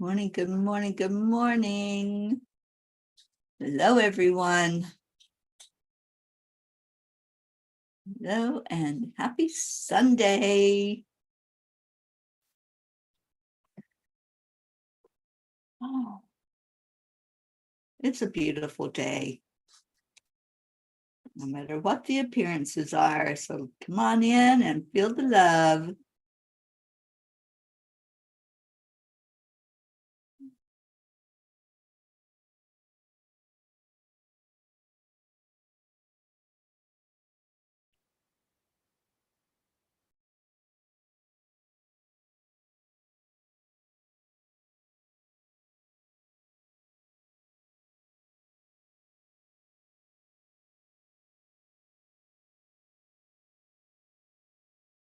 Morning, good morning, good morning. Hello, everyone. Hello, and happy Sunday. Oh, it's a beautiful day, no matter what the appearances are. So come on in and feel the love.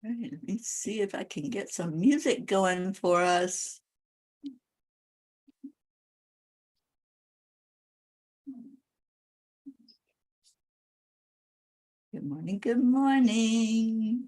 All right, let me see if I can get some music going for us. Good morning, good morning.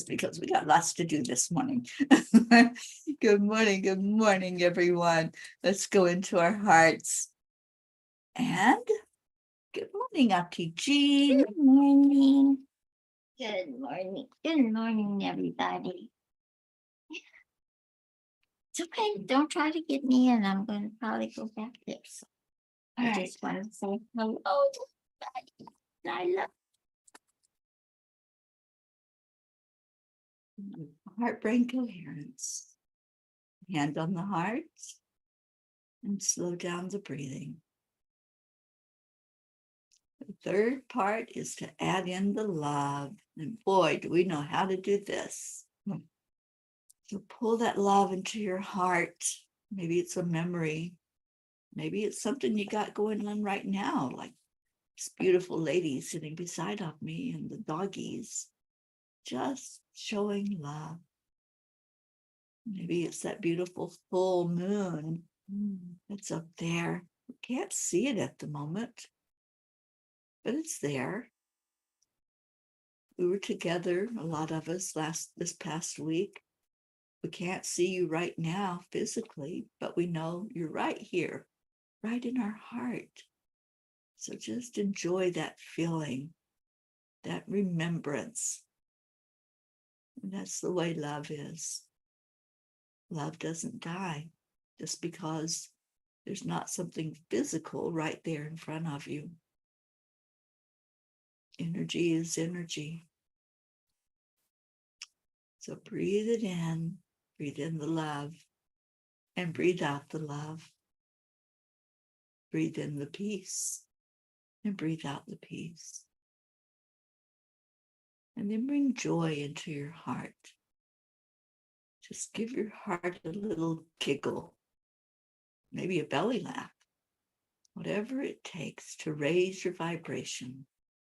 Because we got lots to do this morning. Good morning, everyone. Let's go into our hearts. And good morning, Auntie Jean. Good morning. Good morning. Good morning, everybody. It's okay. Don't try to get me in. I'm going to probably go back there. So I just want to say hello to everybody. I love Heart brain coherence. Hand on the heart and slow down the breathing. The third part is to add in the love. And boy, do we know how to do this. So pull that love into your heart. Maybe it's a memory. Maybe it's something you got going on right now, like this beautiful lady sitting beside of me and the doggies, just showing love. Maybe it's that beautiful full moon that's up there. We can't see it at the moment, but it's there. We were together, a lot of us, this past week. We can't see you right now physically, but we know you're right here, right in our heart. So just enjoy that feeling, that remembrance. And that's the way love is. Love doesn't die just because there's not something physical right there in front of you. Energy is energy. So breathe it in, breathe in the love, and breathe out the love. Breathe in the peace, and breathe out the peace. And then bring joy into your heart. Just give your heart a little giggle, maybe a belly laugh, whatever it takes to raise your vibration.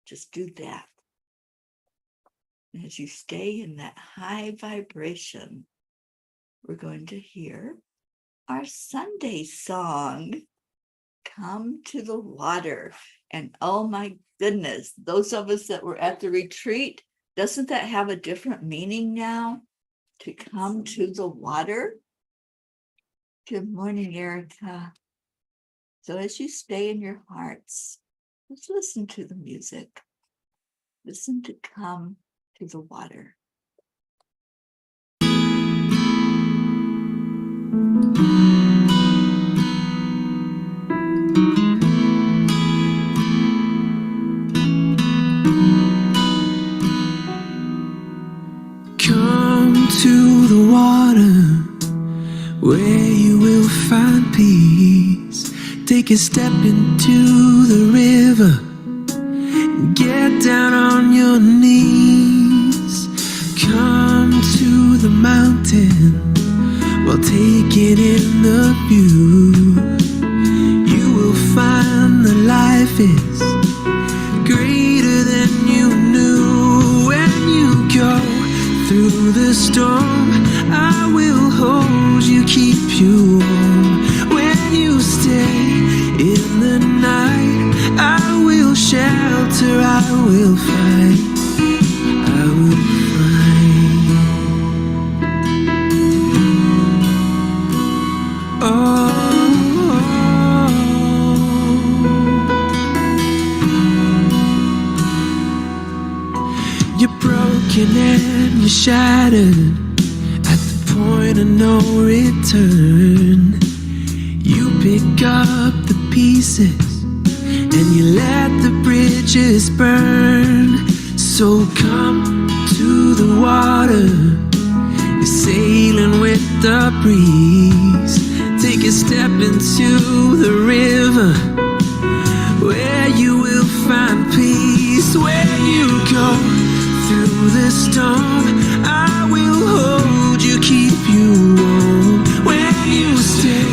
Just do that. And as you stay in that high vibration, we're going to hear our Sunday song, Come to the Water. And oh my goodness, those of us that were at the retreat, doesn't that have a different meaning now? To come to the water? Good morning, Erica. So as you stay in your hearts, just listen to the music. Listen to Come to the Water. Come to the water where you will find peace. Take a step into the river and get down on your knees. Come to the mountain while taking in the view. You will find that life is greater than you knew. When you go through the storm, I will hold you, keep you warm. When you stay in the night, I will shelter, I will fight, I will fight. You're broken and you're shattered at the point of no return. You pick up the pieces and you let the bridges burn. So come to the water, you're sailing with the breeze. Take a step into the river where you will find peace. When you go through the storm, I will hold you, keep you warm. When you stay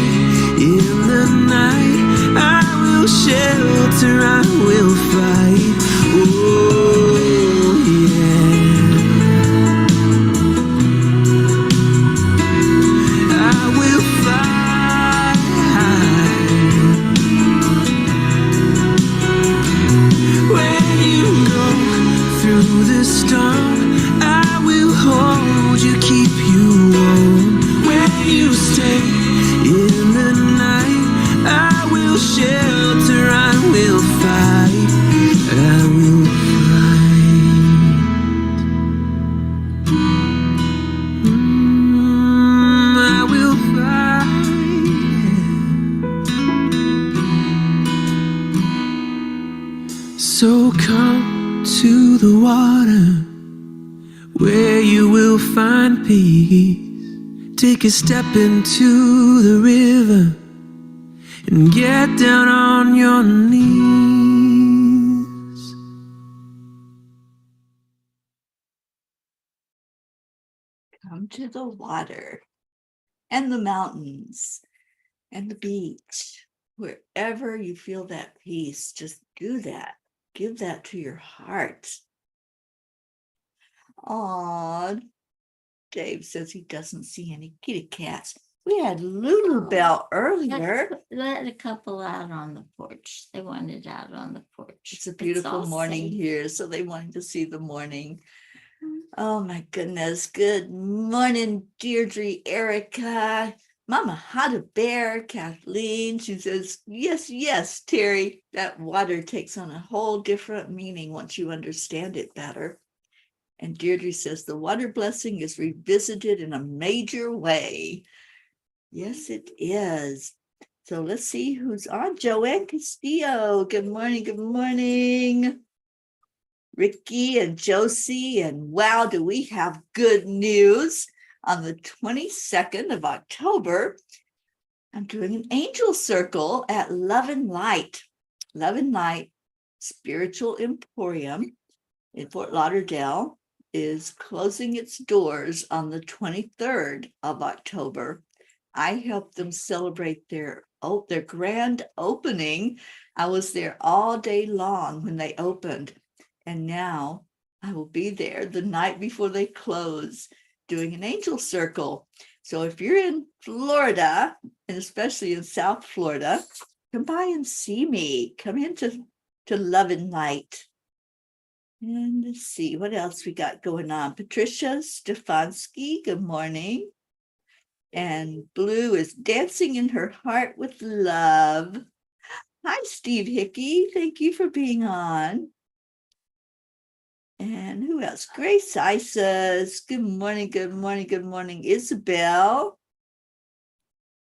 in the night, I will shelter, I will fight. Oh yeah, I will fight. When you go through the storm, I will hold you, keep you warm. When you stay in the night, I will shelter, water where you will find peace. Take a step into the river and get down on your knees. Come to the water and the mountains and the beach. Wherever you feel that peace, just do that. Give that to your heart. Aw, Dave says he doesn't see any kitty cats. We had Lulu Bell earlier. Let a couple out on the porch. They wanted out on the porch. It's a beautiful all morning safe. here, so they wanted to see the morning. Oh my goodness. Good morning, Deirdre, Erica, Mama Had a Bear, Kathleen. She says, yes, yes, Teri, that water takes on a whole different meaning once you understand it better. And Deirdre says the water blessing is revisited in a major way. Yes, it is. So let's see who's on. Joanne Castillo. Good morning. Good morning. Ricky and Josie. And wow, do we have good news. On the 22nd of October, I'm doing an angel circle at Love and Light. Love and Light Spiritual Emporium in Fort Lauderdale is closing its doors on the 23rd of October. I helped them celebrate their grand opening. I was there all day long when they opened, and now I will be there the night before they close doing an angel circle. So if you're in Florida, and especially in South Florida, come by and see me. Come into Love and Light. And let's see what else we got going on. Patricia Stefanski, good morning. And Blue is dancing in her heart with love. Hi, Steve Hickey. Thank you for being on. And who else? Grace Isas. Good morning, good morning, good morning. Isabel.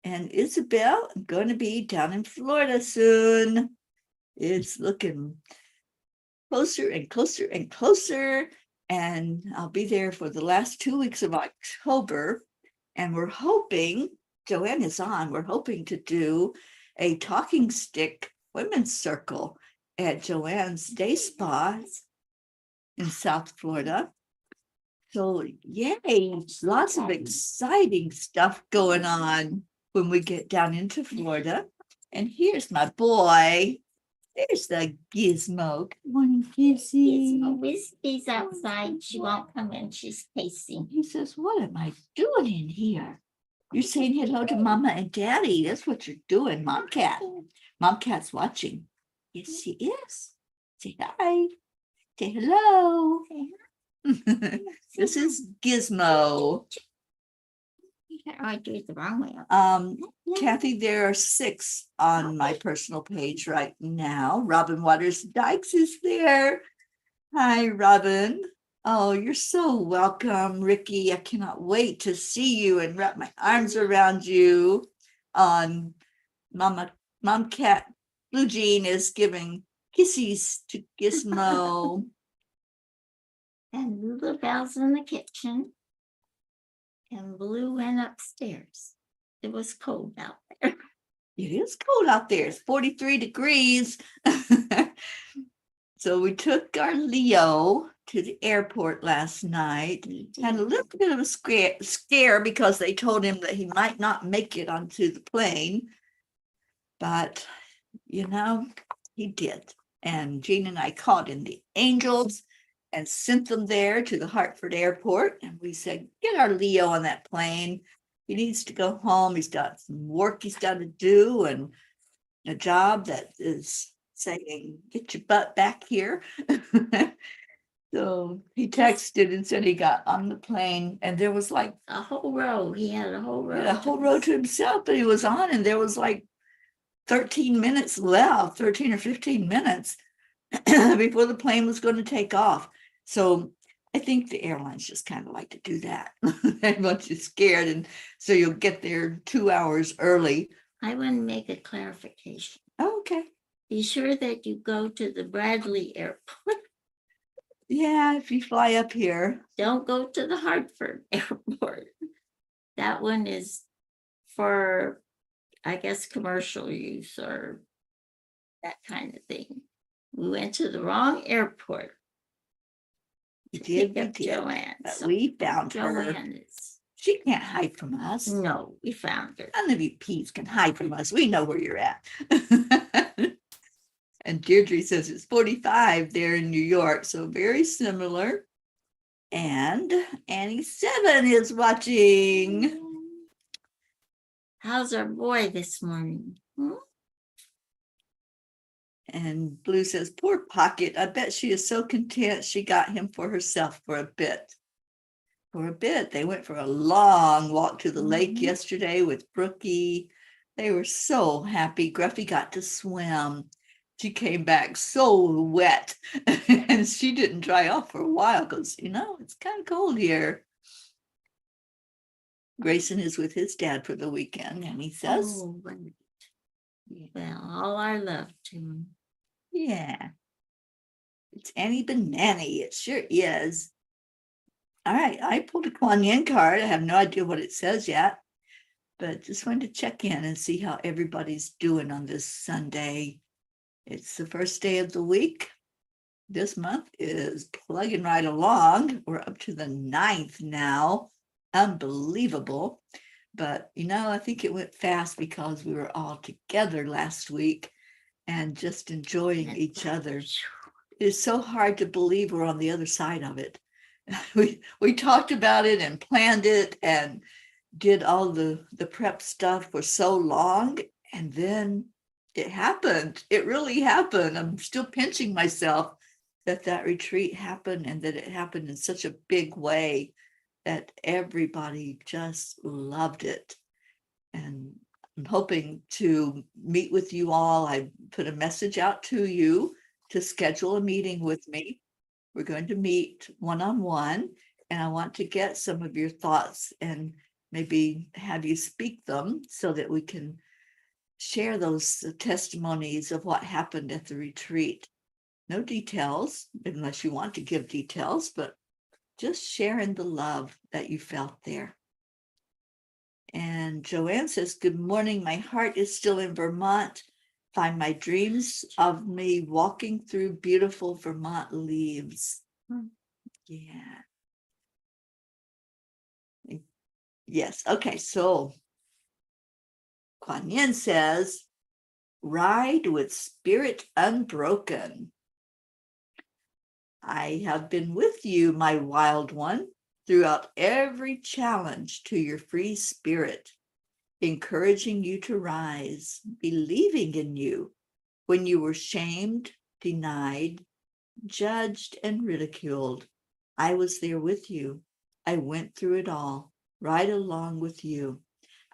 And Isabel, I'm going to be down in Florida soon. It's looking closer and closer and closer. And I'll be there for the last 2 weeks of October. And we're hoping, Joanne is on, we're hoping to do a talking stick women's circle at Joanne's day spa in South Florida. So yay, lots of exciting stuff going on when we get down into Florida. And here's my boy. There's the Gizmo. Good morning, Gizzy. Whiskey's outside. She won't come in. She's pacing. He says, what am I doing in here? You're saying hello to Mama and Daddy. That's what you're doing, Mom Cat. Mom Cat's watching. Yes, she is. Say hi. Say hello. This is Gizmo. I do it the wrong way. Kathy, there are 6 on my personal page right now. Robin Waters Dykes is there. Hi, Robin. Oh, you're so welcome, Ricky. I cannot wait to see you and wrap my arms around you. Mom Cat Blue Jean is giving kisses to Gizmo. And Lulu Bell's in the kitchen. And Blue went upstairs. It was cold out there. It is cold out there. It's 43 degrees. So we took our Leo to the airport last night. Had a little bit of a scare because they told him that he might not make it onto the plane. But, you know, he did. And Jean and I called in the angels and sent them there to the Hartford airport. And we said, get our Leo on that plane. He needs to go home. He's got some work he's got to do and a job that is saying, get your butt back here. So he texted and said he got on the plane and there was like a whole row. He had a whole row. A whole row to himself, but he was on and there was like 13 minutes left, 13 or 15 minutes before the plane was going to take off. So I think the airlines just kind of like to do that. They want you scared. And so you'll get there 2 hours early. I want to make a clarification. Oh, okay. Be sure that you go to the Bradley Airport. Yeah, if you fly up here. Don't go to the Hartford airport. That one is for, I guess, commercial use or that kind of thing. We went to the wrong airport We to did, pick we up did. Joanne. But So we found her. Joanne is, She can't hide from us. no, we found her. None of you peeps can hide from us. We know where you're at. And Deirdre says it's 45 there in New York, so very similar. And Annie 7 is watching. How's our boy this morning? And Blue says, poor Pocket. I bet she is so content she got him for herself for a bit. For a bit. They went for a long walk to the lake yesterday with Brookie. They were so happy. Gruffy got to swim. She came back so wet and she didn't dry off for a while because, it's kind of cold here. Grayson is with his dad for the weekend, and he says, Oh, right. Well, all our love to him. yeah, it's Annie Banani. It sure is. All right, I pulled a Kuan Yin card. I have no idea what it says yet, but just wanted to check in and see how everybody's doing on this Sunday. It's the first day of the week. This month is plugging right along. We're up to the 9th now. Unbelievable. But, I think it went fast because we were all together last week and just enjoying each other. It's so hard to believe we're on the other side of it. We talked about it and planned it and did all the prep stuff for so long, and then it happened. It really happened. I'm still pinching myself that retreat happened and that it happened in such a big way that everybody just loved it. And I'm hoping to meet with you all. I put a message out to you to schedule a meeting with me. We're going to meet one-on-one, and I want to get some of your thoughts and maybe have you speak them so that we can share those testimonies of what happened at the retreat. No details, unless you want to give details, but just sharing the love that you felt there. And Joanne says, good morning. My heart is still in Vermont. Find my dreams of me walking through beautiful Vermont leaves. Yeah. Yes. Okay. So Kuan Yin says, ride with spirit unbroken. I have been with you, my wild one, throughout every challenge to your free spirit, encouraging you to rise, believing in you when you were shamed, denied, judged, and ridiculed. I was there with you. I went through it all, right along with you.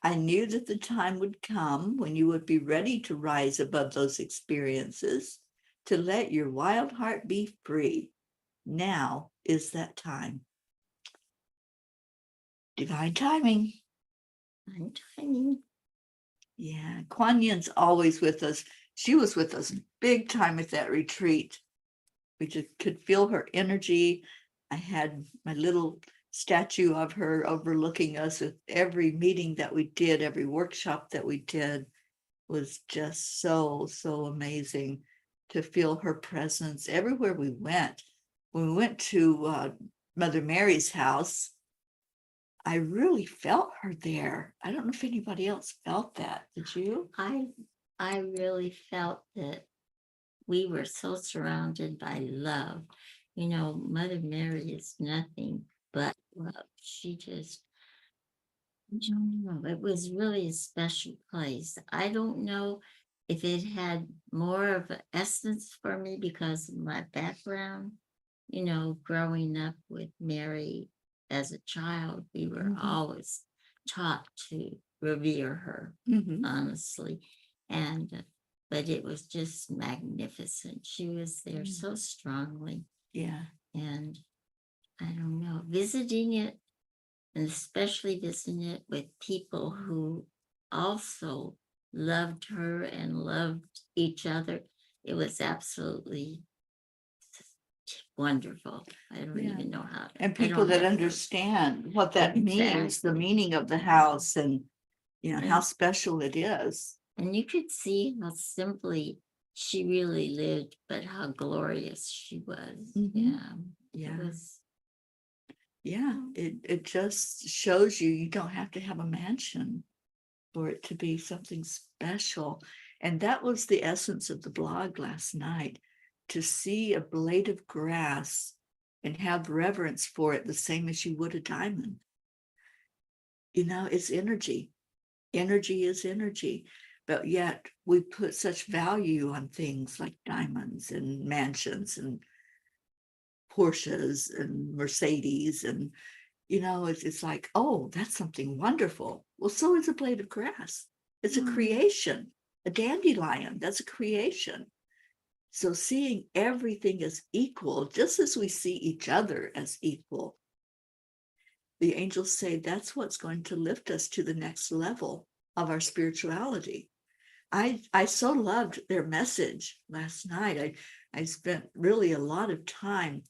I knew that the time would come when you would be ready to rise above those experiences, to let your wild heart be free. Now is that time. Divine timing. Divine timing. Yeah, Kuan Yin's always with us. She was with us big time at that retreat. We just could feel her energy. I had my little statue of her overlooking us at every meeting that we did, every workshop that we did. Was just so amazing to feel her presence everywhere we went. When we went to Mother Mary's house, I really felt her there. I don't know if anybody else felt that. Did you? I really felt that we were so surrounded by love. Mother Mary is nothing but love. She just, I don't know, it was really a special place. I don't know if it had more of an essence for me because of my background. Growing up with Mary as a child, we were always taught to revere her, honestly. But it was just magnificent. She was there so strongly. Yeah. And I don't know, visiting it, and especially visiting it with people who also loved her and loved each other, it was absolutely wonderful. I don't Yeah. even know how. And I people don't that have words. understand what that means, the Exactly. meaning of the house, and how And- special it is. And you could see how simply she really lived, but how glorious she was. Mhm. Yeah. Yeah. It was. Yeah, it just shows you don't have to have a mansion for it to be something special. And that was the essence of the blog last night, to see a blade of grass and have reverence for it the same as you would a diamond. It's energy. Energy is energy. But yet we put such value on things like diamonds and mansions and Porsches and Mercedes, and it's like, oh, that's something wonderful. Well, so is a blade of grass. It's a creation. A dandelion, that's a creation. So seeing everything as equal, just as we see each other as equal, the angels say that's what's going to lift us to the next level of our spirituality. I so loved their message last night. I spent really a lot of time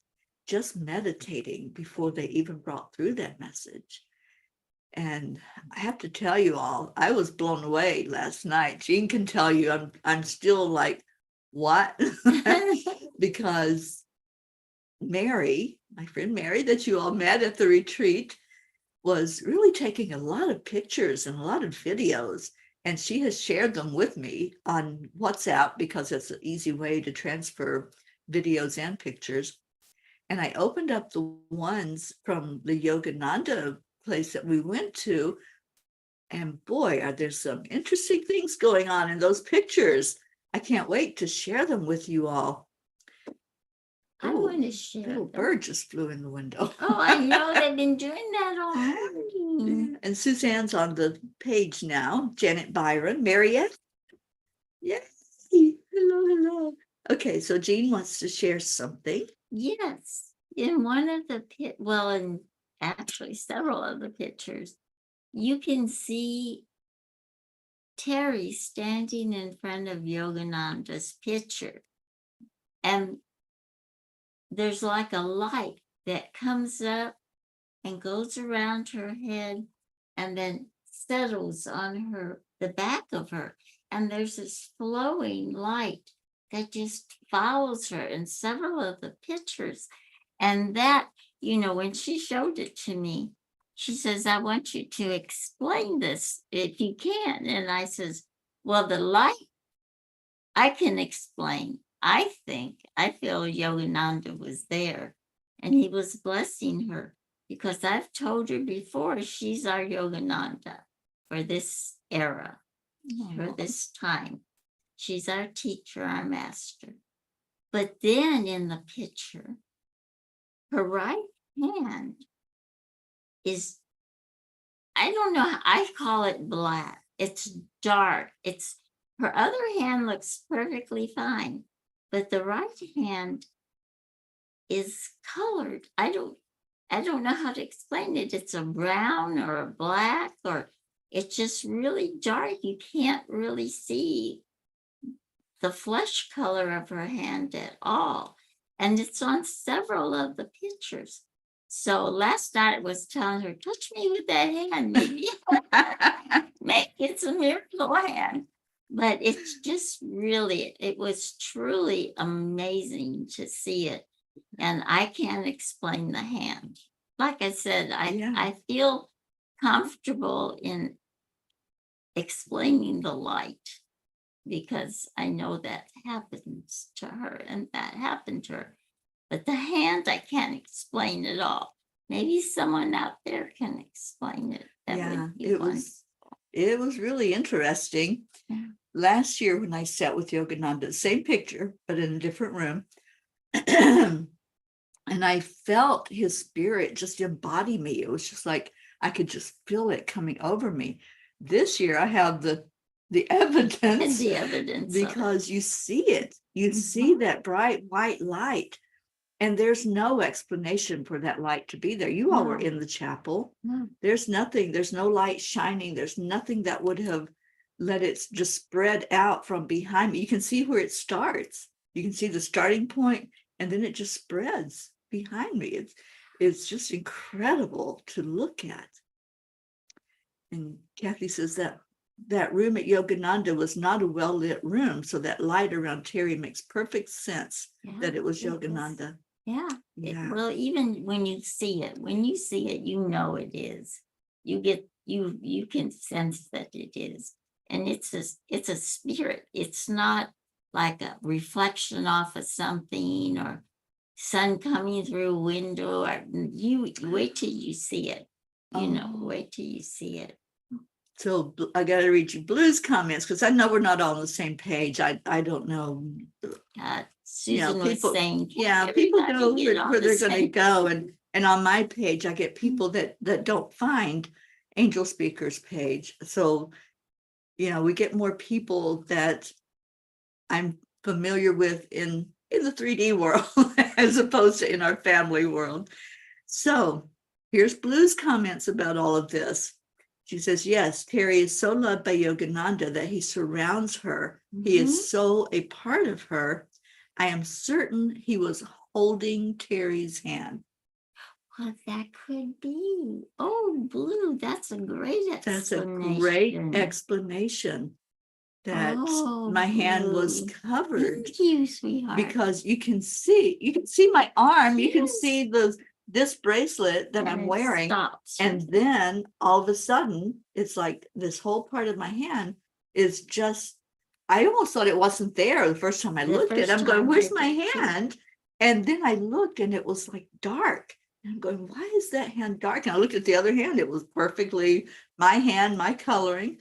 just meditating before they even brought through that message. And I have to tell you all, I was blown away last night. Jean can tell you I'm still like, what? Because Mary, my friend Mary, that you all met at the retreat, was really taking a lot of pictures and a lot of videos. And she has shared them with me on WhatsApp because it's an easy way to transfer videos and pictures. And I opened up the ones from the Yogananda place that we went to. And boy, are there some interesting things going on in those pictures. I can't wait to share them with you all. I want to share. Little bird just flew in the window. Oh, I know. They've been doing that all morning. And Suzanne's on the page now. Janet Byron, Mariette. Yay. Hello. Okay, so Jean wants to share something. Yes. In one of the in actually several of the pictures, you can see Teri standing in front of Yogananda's picture. And there's like a light that comes up and goes around her head and then settles on the back of her. And there's this flowing light that just follows her in several of the pictures. And that, when she showed it to me, she says, I want you to explain this if you can. And I says, well, the light I can explain. I feel Yogananda was there and he was blessing her, because I've told her before, she's our Yogananda for this era, for this time. She's our teacher, our master. But then in the picture, her right hand is, I don't know, I call it black. It's dark. Her other hand looks perfectly fine, but the right hand is colored. I don't know how to explain it. It's a brown or a black, or it's just really dark. You can't really see the flesh color of her hand at all. And it's on several of the pictures. So last night I was telling her, touch me with that hand, maybe make it a miracle hand. But it's just really, it was truly amazing to see it. And I can't explain the hand. Like I said, I feel comfortable in explaining the light, because I know that happens to her and that happened to her. But the hand, I can't explain at all. Maybe someone out there can explain it. It was really interesting. Yeah. Last year when I sat with Yogananda, same picture, but in a different room. And I felt his spirit just embody me. It was just like, I could just feel it coming over me. This year I have the evidence. The evidence. Because you see it. You see that bright white light. And there's no explanation for that light to be there. You all were in the chapel. No. There's nothing, there's no light shining. There's nothing that would have let it just spread out from behind me. You can see where it starts. You can see the starting point and then it just spreads behind me. It's just incredible to look at. And Kathy says that room at Yogananda was not a well-lit room, so that light around Teri makes perfect sense that it was Yogananda. Yeah. Yeah. Well, even when you see it, you know it is. You can sense that it is. And it's a spirit. It's not like a reflection off of something or sun coming through a window. Or you wait till you see it. Wait till you see it. So I got to read you Blue's comments because I know we're not all on the same page. I don't know. Susan was saying, people go where they're going to go, page. and on my page I get people that don't find Angel Speaker's page. So we get more people that I'm familiar with in the 3D world as opposed to in our family world. So here's Blue's comments about all of this. She says, yes, Teri is so loved by Yogananda that he surrounds her. He is so a part of her. I am certain he was holding Teri's hand. Well, that could be. Oh, Blue, that's a great explanation. That's a great explanation. That my hand was covered. Thank you, sweetheart. Because you can see my arm. Yes. You can see this bracelet that I'm wearing. Stops. And then all of a sudden, it's like this whole part of my hand is just, I almost thought it wasn't there the first time I looked at it. I'm going, where's my hand? And then I looked and it was like dark. And I'm going, why is that hand dark? And I looked at the other hand. It was perfectly my hand, my coloring.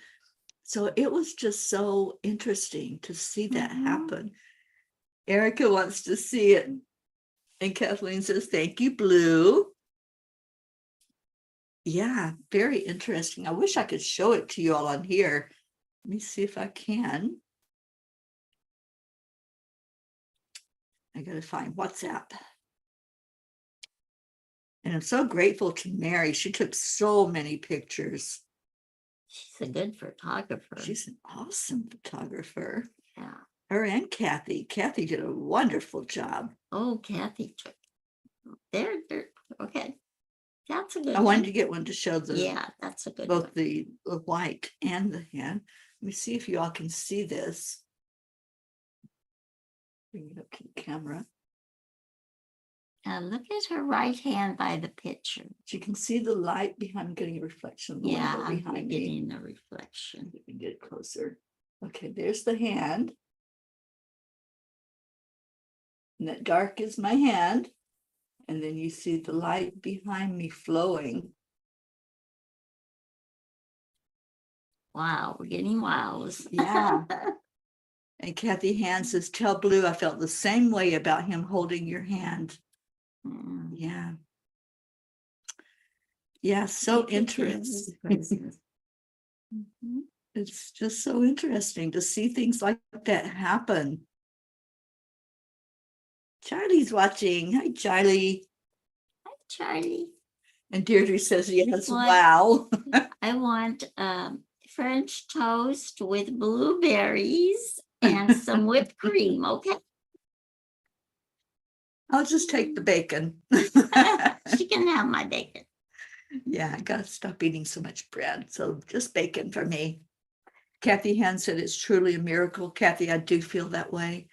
So it was just so interesting to see that happen. Erica wants to see it. And Kathleen says, thank you, Blue. Yeah, very interesting. I wish I could show it to you all on here. Let me see if I can. I got to find WhatsApp. And I'm so grateful to Mary. She took so many pictures. She's a good photographer. She's an awesome photographer. Yeah. Her and Kathy. Kathy did a wonderful job. Oh, Kathy took. They're okay. That's a good. I wanted to get one to show that's a good both one. the white and the hand. Let me see if you all can see this. Bring it up to the camera. Look at her right hand by the picture. You can see the light behind. I'm getting a reflection of the window behind me. Getting the reflection. Let me get closer. Okay, there's the hand. And that dark is my hand. And then you see the light behind me flowing. Wow, we're getting wows. Yeah. And Kathy Hand says, tell Blue I felt the same way about him holding your hand. Yeah. Yeah, so interesting. It's just so interesting to see things like that happen. Charlie's watching. Hi, Charlie. Hi, Charlie. And Deirdre says, yes, wow. I want French toast with blueberries and some whipped cream, okay? I'll just take the bacon. She can have my bacon. Yeah, I gotta stop eating so much bread. So just bacon for me. Kathy Hand said it's truly a miracle. Kathy, I do feel that way.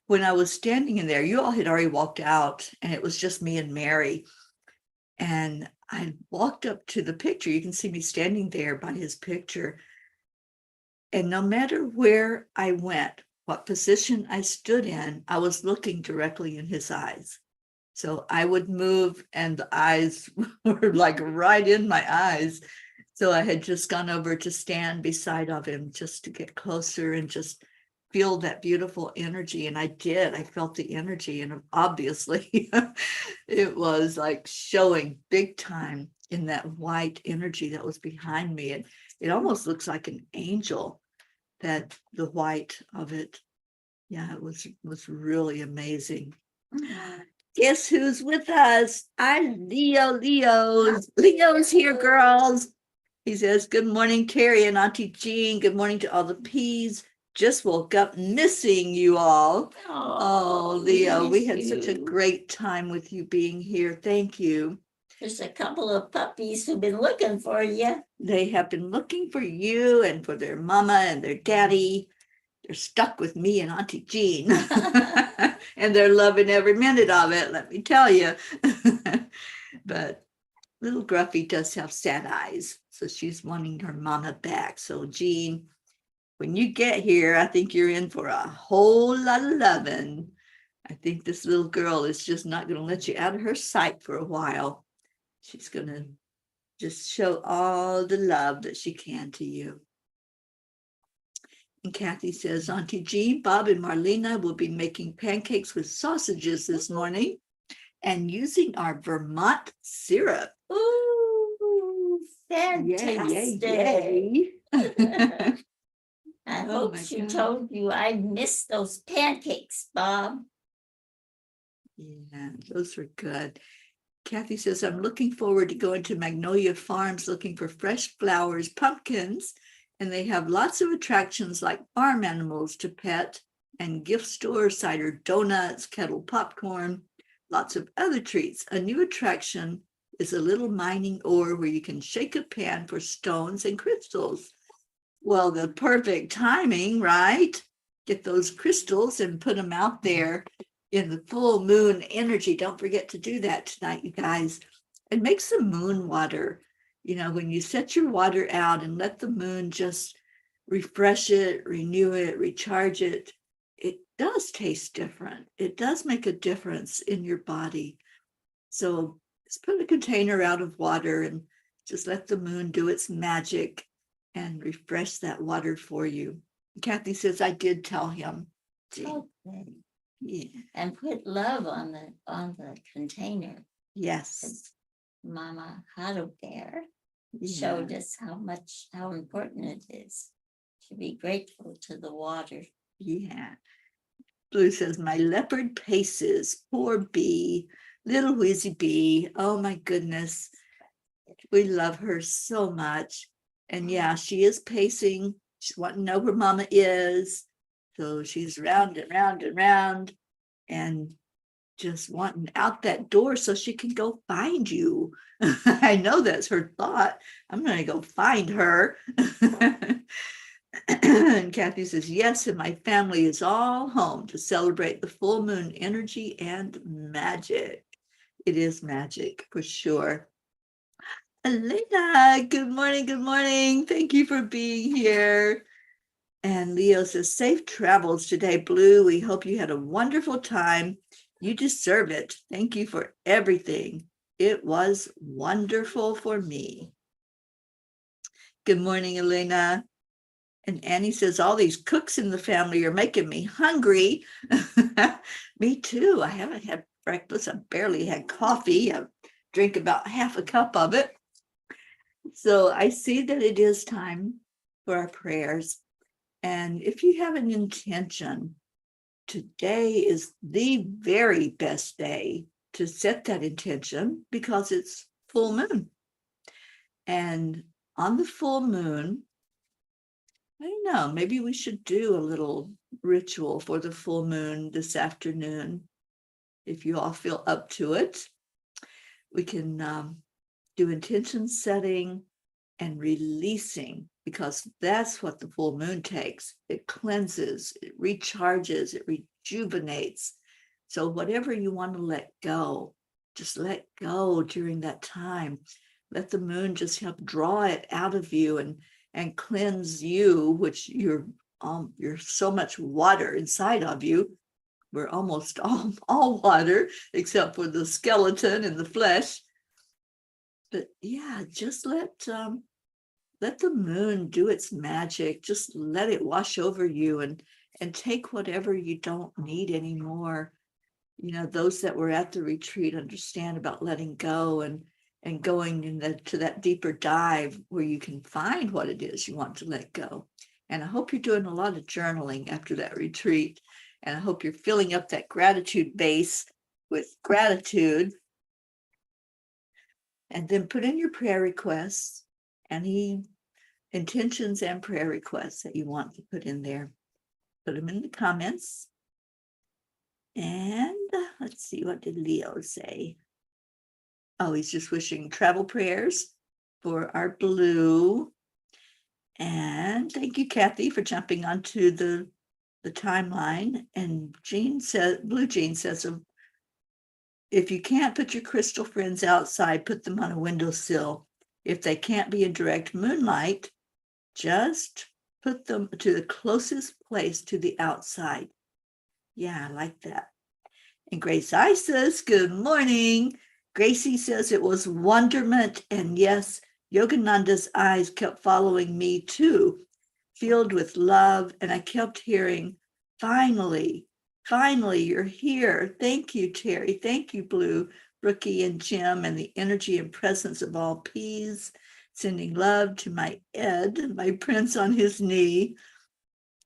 When I was standing in there, you all had already walked out and it was just me and Mary. And I walked up to the picture. You can see me standing there by his picture. And no matter where I went, what position I stood in, I was looking directly in his eyes. So I would move and the eyes were like right in my eyes. So I had just gone over to stand beside of him just to get closer and just feel that beautiful energy. And I did. I felt the energy. And obviously it was like showing big time in that white energy that was behind me. And it almost looks like an angel, that the white of it. Yeah, it was really amazing. Guess who's with us? Leo's here, girls. He says, good morning, Teri and Auntie Jean. Good morning to all the P's. just woke up missing you all. Oh, Leo, we miss had such a you. great time with you being here. Thank you. There's a couple of puppies who've been looking for you. They have been looking for you and for their mama and their daddy. They're stuck with me and Auntie Jean. And they're loving every minute of it, let me tell you. But little Gruffy does have sad eyes, so she's wanting her mama back. So Jean, when you get here, I think you're in for a whole lot of loving. I think this little girl is just not going to let you out of her sight for a while. She's going to just show all the love that she can to you. And Kathy says, Auntie Jean, Bob, and Marlena will be making pancakes with sausages this morning and using our Vermont syrup. Ooh, fantastic. Yay, yay. I Oh hope my she God. told you I missed those pancakes, Bob. Yeah, those were good. Kathy says, I'm looking forward to going to Magnolia Farms looking for fresh flowers, pumpkins, and they have lots of attractions like farm animals to pet and gift store, cider donuts, kettle popcorn, lots of other treats. A new attraction is a little mining ore where you can shake a pan for stones and crystals. Well, the perfect timing, right? Get those crystals and put them out there in the full moon energy. Don't forget to do that tonight, you guys. And make some moon water. You know, when you set your water out and let the moon just refresh it, renew it, recharge it, it does taste different. It does make a difference in your body. So just put a container out of water and just let the moon do its magic and refresh that water for you. Kathy says, I did tell him. Okay. Yeah. And put love on the container. Yes. Mama Huddle Bear Yeah. showed us how important it is to be grateful to the water. Yeah. Blue says, my leopard paces, poor bee, little wheezy bee. Oh my goodness. We love her so much. And yeah, she is pacing. She's wanting to know where mama is. So she's round and round and round and just wanting out that door so she can go find you. I know that's her thought. I'm going to go find her. And Kathy says, yes, and my family is all home to celebrate the full moon energy and magic. It is magic for sure. Elena, good morning, good morning. Thank you for being here. And Leo says, safe travels today, Blue. We hope you had a wonderful time. You deserve it. Thank you for everything. It was wonderful for me. Good morning, Elena. And Annie says, all these cooks in the family are making me hungry. Me too. I haven't had breakfast. I barely had coffee. I drink about half a cup of it. So I see that it is time for our prayers. And if you have an intention, today is the very best day to set that intention because it's full moon. And on the full moon, I don't know, maybe we should do a little ritual for the full moon this afternoon. If you all feel up to it, we can do intention setting and releasing, because that's what the full moon takes. It cleanses, it recharges, it rejuvenates. So whatever you want to let go, just let go during that time. Let the moon just help draw it out of you and cleanse you, which you're so much water inside of you. We're almost all water, except for the skeleton and the flesh. But yeah, just let the moon do its magic. Just let it wash over you and take whatever you don't need anymore. You know, those that were at the retreat understand about letting go and going to that deeper dive where you can find what it is you want to let go. And I hope you're doing a lot of journaling after that retreat. And I hope you're filling up that gratitude base with gratitude. And then put in your prayer requests, any intentions and prayer requests that you want to put in there. put them in the comments. And let's see, what did Leo say? Oh, he's just wishing travel prayers for our Blue. And thank you, Kathy, for jumping onto the timeline. And Blue Jean says, if you can't put your crystal friends outside, put them on a windowsill. If they can't be in direct moonlight, just put them to the closest place to the outside. Yeah, I like that. And Grace I says, good morning. Gracie says it was wonderment. And yes, Yogananda's eyes kept following me too, filled with love. And I kept hearing, finally, you're here. Thank you, Teri. Thank you, Blue, Brookie, and Jim, and the energy and presence of all peas. Sending love to my Ed, my prince on his knee.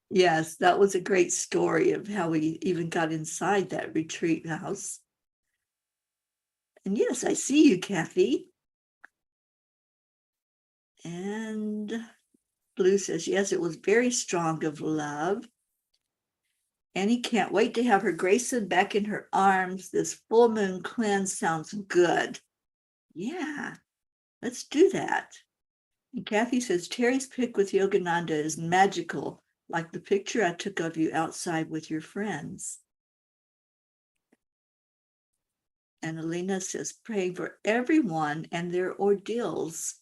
Yes, that was a great story of how we even got inside that retreat house. And yes, I see you, Kathy. And Blue says, yes, it was very strong of love. Annie can't wait to have her Grayson back in her arms. This full moon cleanse sounds good. Yeah, let's do that. And Kathy says, Teri's pic with Yogananda is magical, like the picture I took of you outside with your friends. And Alina says, praying for everyone and their ordeals.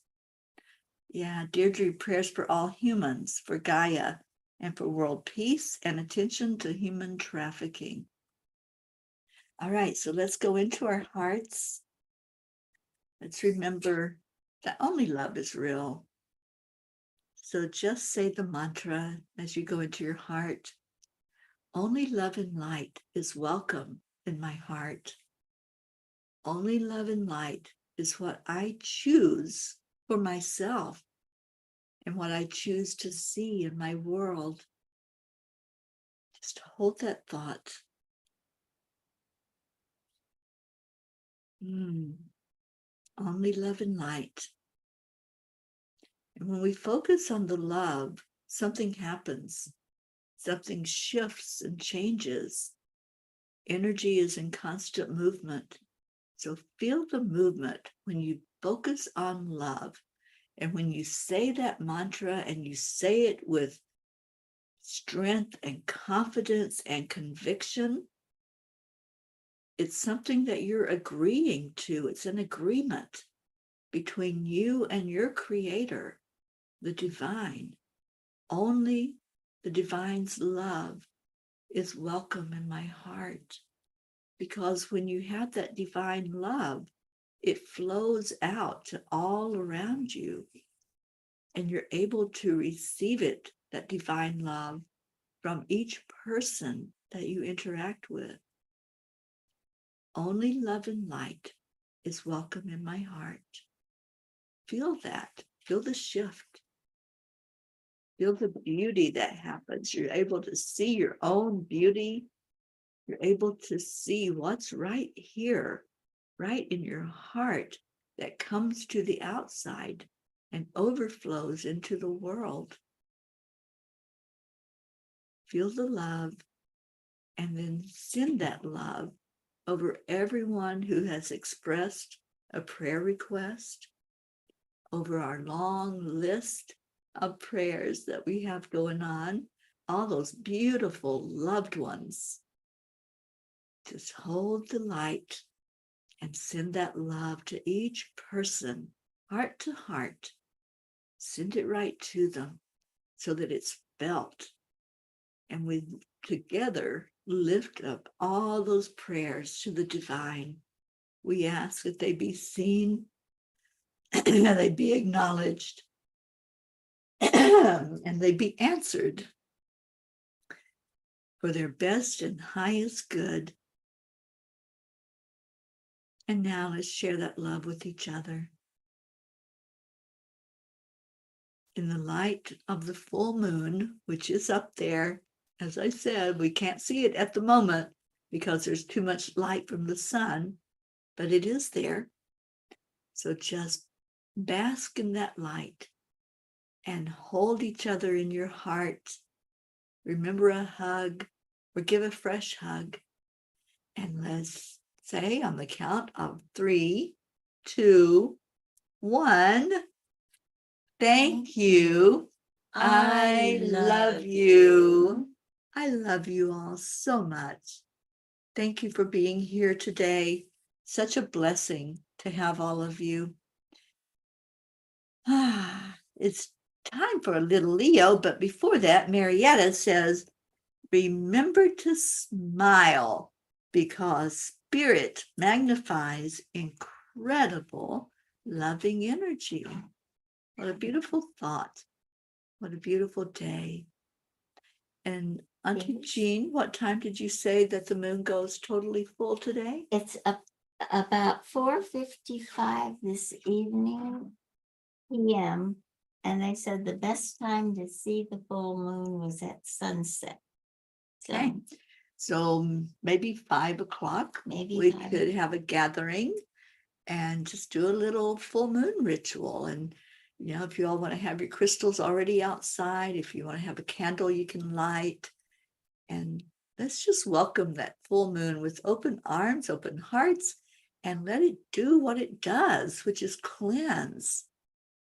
Yeah, Deirdre, prayers for all humans, for Gaia, and for world peace and attention to human trafficking. All right, so let's go into our hearts. Let's remember that only love is real. So just say the mantra as you go into your heart. Only love and light is welcome in my heart. Only love and light is what I choose for myself and what I choose to see in my world. Just hold that thought. Only love and light. And when we focus on the love, something happens. Something shifts and changes. Energy is in constant movement. So feel the movement when you focus on love. And when you say that mantra and you say it with strength and confidence and conviction, it's something that you're agreeing to. It's an agreement between you and your creator, the divine. Only the divine's love is welcome in my heart. Because when you have that divine love, it flows out to all around you. And you're able to receive it, that divine love, from each person that you interact with. Only love and light is welcome in my heart. Feel that. Feel the shift. Feel the beauty that happens. You're able to see your own beauty. You're able to see what's right here, right in your heart, that comes to the outside and overflows into the world. Feel the love and then send that love over everyone who has expressed a prayer request, over our long list of prayers that we have going on, all those beautiful loved ones. Just hold the light and send that love to each person, heart to heart. Send it right to them so that it's felt. And we together lift up all those prayers to the divine. We ask that they be seen, and they be acknowledged, and they be answered for their best and highest good. And now let's share that love with each other. In the light of the full moon, which is up there, as I said, we can't see it at the moment because there's too much light from the sun, but it is there. So just bask in that light and hold each other in your heart. remember a hug or give a fresh hug. And let's say on the count of 3, 2, 1. Thank you. I love you. I love you all so much. Thank you for being here today. Such a blessing to have all of you. It's time for a little Leo, but before that, Marietta says, remember to smile because spirit magnifies incredible loving energy. What a beautiful thought. What a beautiful day. And Auntie Jean, what time did you say that the moon goes totally full today? It's about 4:55 this evening p.m. And they said the best time to see the full moon was at sunset. So Okay. So maybe 5 o'clock, maybe we 5. could have a gathering and just do a little full moon ritual. And, you know, if you all want to have your crystals already outside, if you want to have a candle you can light, and let's just welcome that full moon with open arms, open hearts, and let it do what it does, which is cleanse.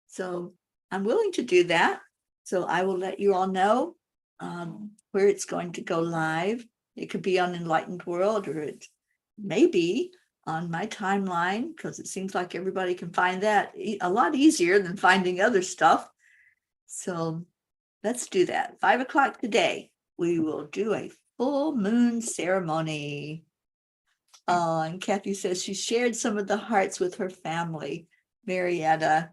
So I'm willing to do that. So I will let you all know where it's going to go live. It could be on Enlightened World, or it may be on my timeline, because it seems like everybody can find that a lot easier than finding other stuff. So let's do that. 5 o'clock today, we will do a full moon ceremony. And Kathy says she shared some of the hearts with her family. Marietta,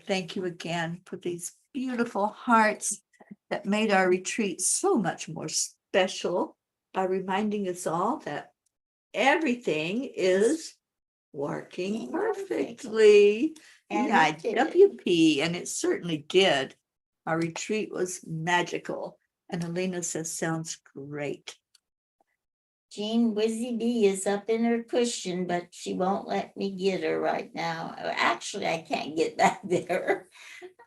thank you again for these beautiful hearts that made our retreat so much more special by reminding us all that everything is working perfectly. And Yeah, it did. WP, and it certainly did. Our retreat was magical. And Alina says, sounds great. Jean Wizzy B is up in her cushion, but she won't let me get her right now. Actually, I can't get back there.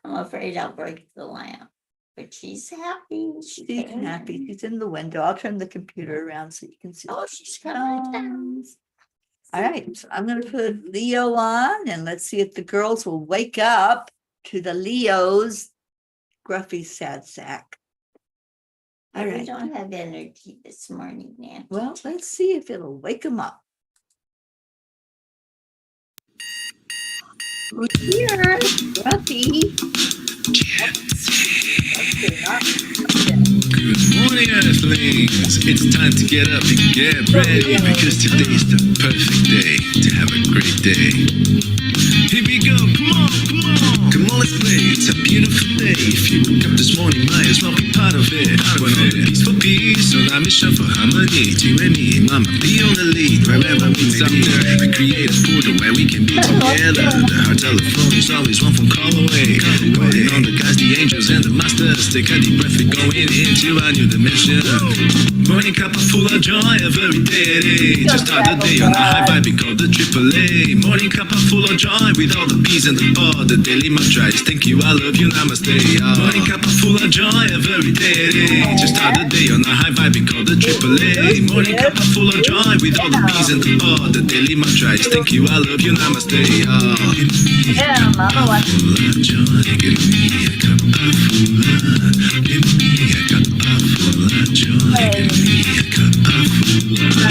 I'm afraid I'll break the lamp. But she's happy. She's came happy. in. She's in the window. I'll turn the computer around so you can see. Oh, she's coming down. All right, so I'm going to put Leo on, and let's see if the girls will wake up to the Leo's gruffy sad sack. All We right. don't have energy this morning, Nancy. Well, let's see if it'll wake them up. Who's here? Gruffy. Good morning, Earthlings. It's time to get up and get ready because today's the perfect day to have a great day. Here we go, come on, come on. Come on, let's play. It's a beautiful day. If you woke up this morning, might as well be part of it. One on the peace for peace, on our mission for harmony. You and me, mama, be on the lead. Wherever we may be, we create a portal where we can be together. The heart telephone is always one phone call away. Waiting on the guys, the angels, and the masters. Take a deep breath, we're going into a new dimension. Morning Cuppa Fulla Joy, every day. Just start the day on a high vibe, we call the AAA. Morning Cuppa Fulla Joy, with all the P's and the pod. The daily mantra is thank you, I love you, namaste. Morning Cuppa Fulla Joy, every day. Just start the day on a high vibe, we call the AAA. Morning Cuppa Fulla Joy, with all the P's and the pod. The daily mantra is thank you, I love you, namaste. Yeah, Mama wants Fulla Joy, give me a Cuppa Fulla. Give me a Cuppa Fulla Joy, give me a Cuppa Fulla.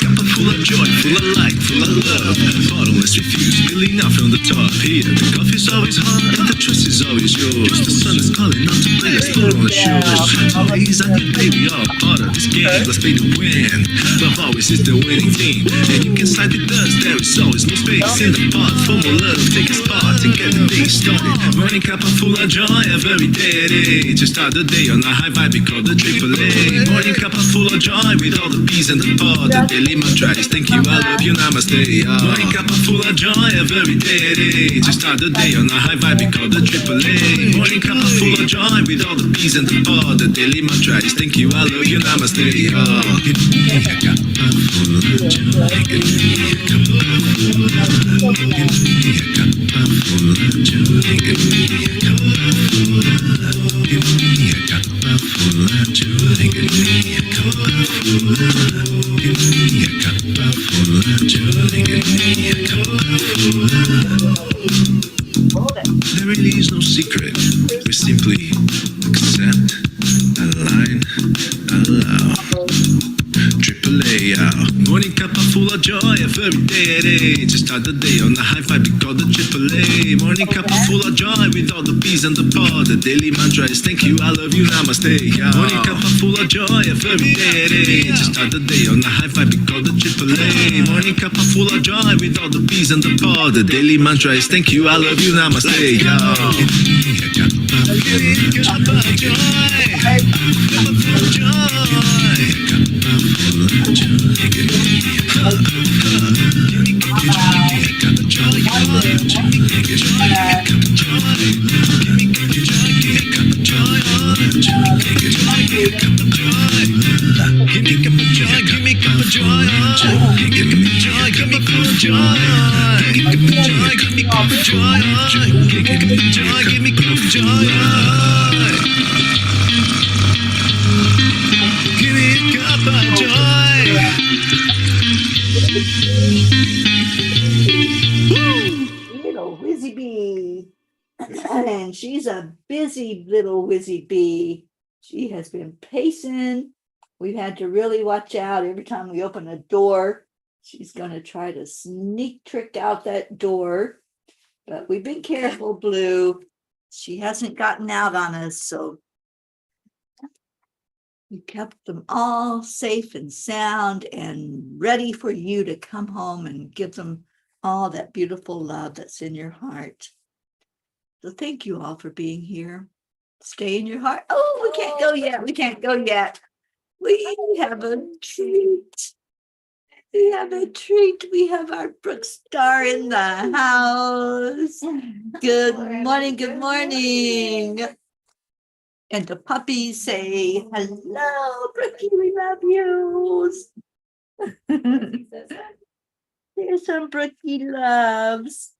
Cuppa full of joy, full of light, full of love. Bottomless refuse, spilling out from the top. Here, the coffee's always hot and the trust is always yours. The sun is calling out to play, let's put on the shoes. Always on your baby, all part of this game. Let's play to win. Love always is the winning team. And you can slide with us, there is always no space in the pot. For more love, take a spot and get the day started. Morning Cuppa Fulla Joy, every day. Just start the day on a high vibe, we call the AAA. Morning Cuppa Fulla Joy, with all the P's and the pod. The daily mantra is thank you, I love you, namaste. Morning Cuppa Fulla Joy, every day. Just start the day on a high vibe, we call the AAA. Morning Cuppa Fulla Joy, with all the P's and the pod. The daily mantra is thank you, I love you, namaste. Give me a Cuppa Fulla Joy, give me a Cuppa Fulla There really is no secret. We simply accept, align, allow. Triple A, morning cuppa fulla joy, every day at 8. Just start the day on the high five, we call the triple A. Morning cuppa fulla joy with all the P's and the pod. The daily mantra is thank you, I love you, namaste. Morning cuppa fulla joy, every day at 8. Just start the day on the high five, we call the triple A. Morning cuppa fulla joy with all the P's and the pod. The daily mantra is thank you, I love you, namaste. Cuppa joy, cuppa fulla Little Whizzy Bee. And she's a busy little Whizzy Bee. She has been pacing. We've had to really watch out every time we open a door. She's going to try to sneak trick out that door. But we've been careful, Blue. She hasn't gotten out on us, so we kept them all safe and sound and ready for you to come home and give them all that beautiful love that's in your heart. So thank you all for being here. Stay in your heart. Oh, we can't go yet. We can't go yet. We have a treat. We have a treat. We have our Brooke Star in the house. Good morning. Good morning. And the puppies say, hello, Brookie, we love you. There's some Brookie loves.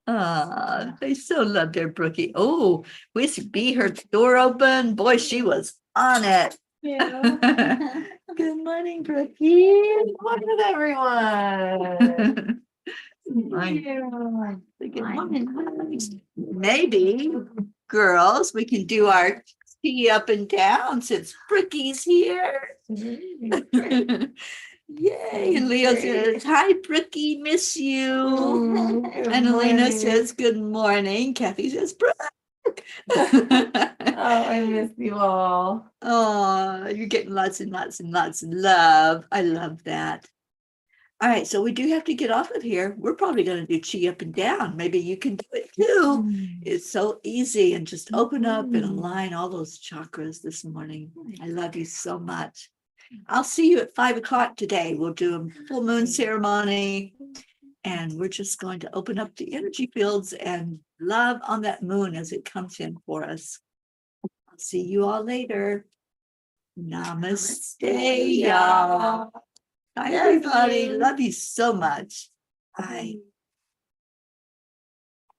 They so love their Brookie. Oh, Whiskey Bee heard the door open. Boy, she was on it. Yeah. Good morning, Brookie. Good morning, everyone. Maybe, girls, we can do our tea up and down since Brookie's here. Yay. And Leo says, hi, Brookie, miss you. And Elena says, good morning. Kathy says, Brooke. Oh, I miss you all. Oh, you're getting lots and lots and lots of love. I love that. All right, so we do have to get off of here. We're probably going to do chi up and down. Maybe you can do it too. It's so easy, and just open up and align all those chakras this morning. I love you so much. I'll see you at 5 o'clock today. We'll do a full moon ceremony, and we're just going to open up the energy fields and love on that moon as it comes in for us. I'll see you all later. Namaste, y'all. Bye, everybody. Love you so much. Bye.